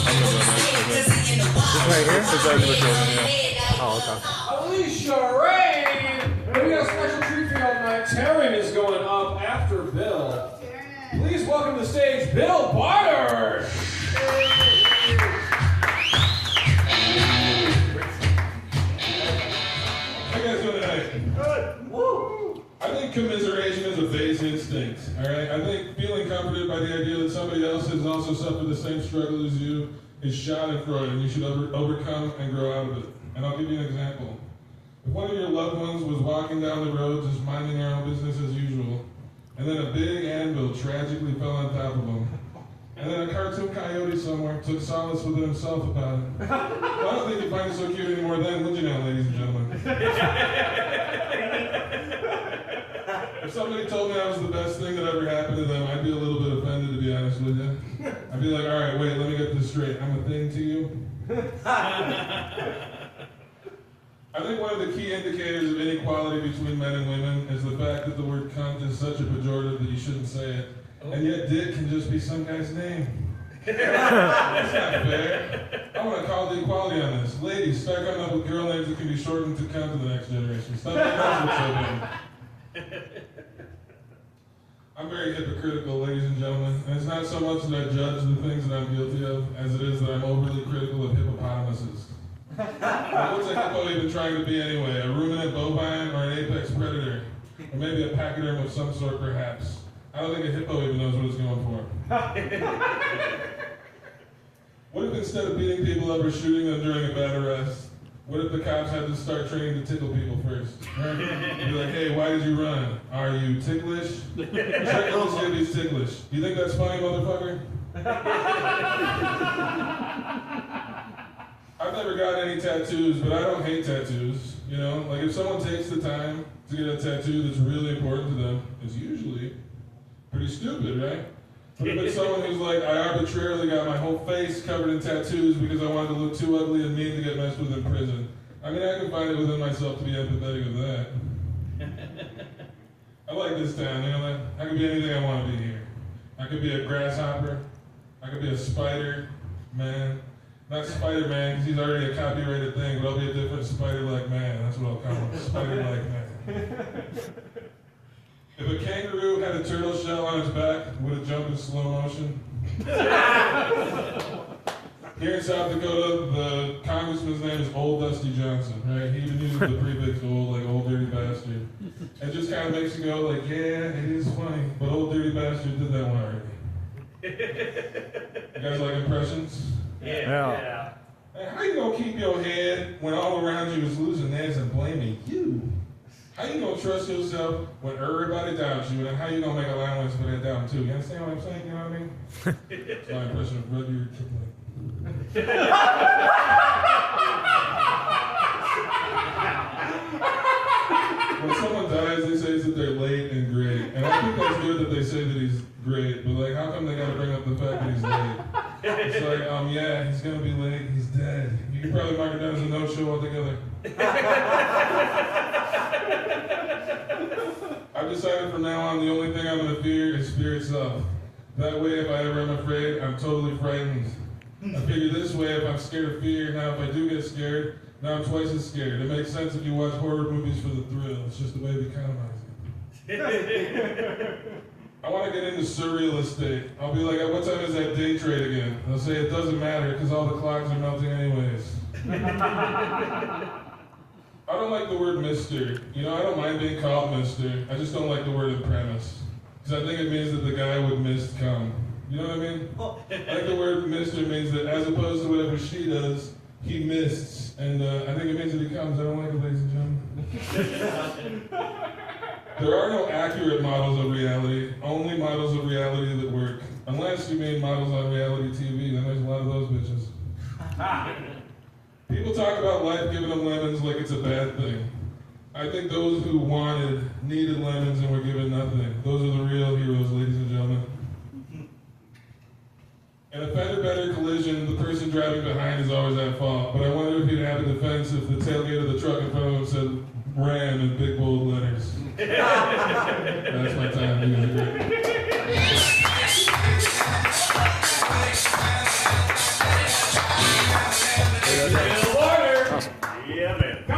I'm gonna go next, I think. This right here? It's already recording, yeah. Oh, okay. Alicia Rain! We got a special treat for you all tonight. Taryn is going up after Bill. Please welcome to the stage Bill Bartor! How you guys doing tonight? Good. Woo! I think commiseration is a base instinct, alright? I think feeling comforted by the idea that somebody else has also suffered the same struggle as you is schadenfreude, and you should overcome and grow out of it. And I'll give you an example. If one of your loved ones was walking down the road just minding their own business as usual, and then a big anvil tragically fell on top of them, and then a cartoon coyote somewhere took solace within himself about it. Well, I don't think you'd find it so cute anymore then, would you now, ladies and gentlemen? If somebody told me I was the best thing that ever happened to them, I'd be a little bit offended, to be honest with you. I'd be like, all right, wait, let me get this straight. I'm a thing to you? I think one of the key indicators of inequality between men and women is the fact that the word cunt is such a pejorative that you shouldn't say it. And yet dick can just be some guy's name. That's not fair. I want to call the equality on this. Ladies, start coming up with girl names that can be shortened to cunt to the next generation. Stop making us look so big. I'm very hypocritical, ladies and gentlemen, and it's not so much that I judge the things that I'm guilty of as it is that I'm overly critical of hippopotamuses. Now, what's a hippo even trying to be anyway? A ruminant bovine or an apex predator? Or maybe a pachyderm of some sort, perhaps. I don't think a hippo even knows what it's going for. What if instead of beating people up or shooting them during a bad arrest, what if the cops had to start training to tickle people first? Right? Be like, hey, why did you run? Are you ticklish? Check out to see if he's ticklish. You think that's funny, motherfucker? I've never got any tattoos, but I don't hate tattoos. You know, like if someone takes the time to get a tattoo that's really important to them, it's usually pretty stupid, right? But if it's someone who's like, I arbitrarily got my whole face covered in tattoos because I wanted to look too ugly and mean to get messed with in prison, I mean, I can find it within myself to be empathetic of that. I like this town, you know that? I could be anything I want to be here. I could be a grasshopper. I could be a spider, man. Not Spider-Man, because he's already a copyrighted thing, but I'll be a different spider-like man. That's what I'll call him, spider-like man. If a kangaroo had a turtle shell on its back, would it jump in slow motion? Here in South Dakota, the congressman's name is Old Dusty Johnson, right? He even uses the prefix old, like old dirty bastard. It just kind of makes you go like, yeah, it is funny, but old dirty bastard did that one already. You guys like impressions? Yeah. Hey, how you gonna keep your head when all around you is losing theirs and blaming you? How you gonna trust yourself when everybody doubts you, and how you gonna make allowance for that doubt too? You understand what I'm saying? You know what I mean? It's my impression of Rudyard Kipling. When someone dies, they say that they're late and great, and I think that's good that they say that he's great. But like, how come they gotta bring up the fact that he's late? It's like, yeah, he's gonna be late. He's dead. You can probably mark it down as a no-show altogether. I've decided from now on the only thing I'm gonna fear is fear itself. That way, if I ever am afraid, I'm totally frightened. I figure this way, if I'm scared of fear, now if I do get scared, now I'm twice as scared. It makes sense if you watch horror movies for the thrill. It's just the way we economize it. I want to get into surreal estate. I'll be like, what time is that day trade again? They'll say it doesn't matter because all the clocks are melting anyways. I don't like the word mister. You know, I don't mind being called mister. I just don't like the word in premise. Because I think it means that the guy would mist come. You know what I mean? Like the word mister means that as opposed to whatever she does, he mists. And I think it means that he comes. I don't like it, ladies and gentlemen. There are no accurate models of reality, only models of reality that work. Unless you mean models on reality TV, then there's a lot of those bitches. People talk about life giving them lemons like it's a bad thing. I think those who needed lemons and were given nothing. Those are the real heroes, ladies and gentlemen. In a fender-bender collision, the person driving behind is always at fault. But I wonder if he'd have a defense if the tailgate of the truck in front of him said Ram in big bold letters. That's my time. You guys are great. Yeah, man.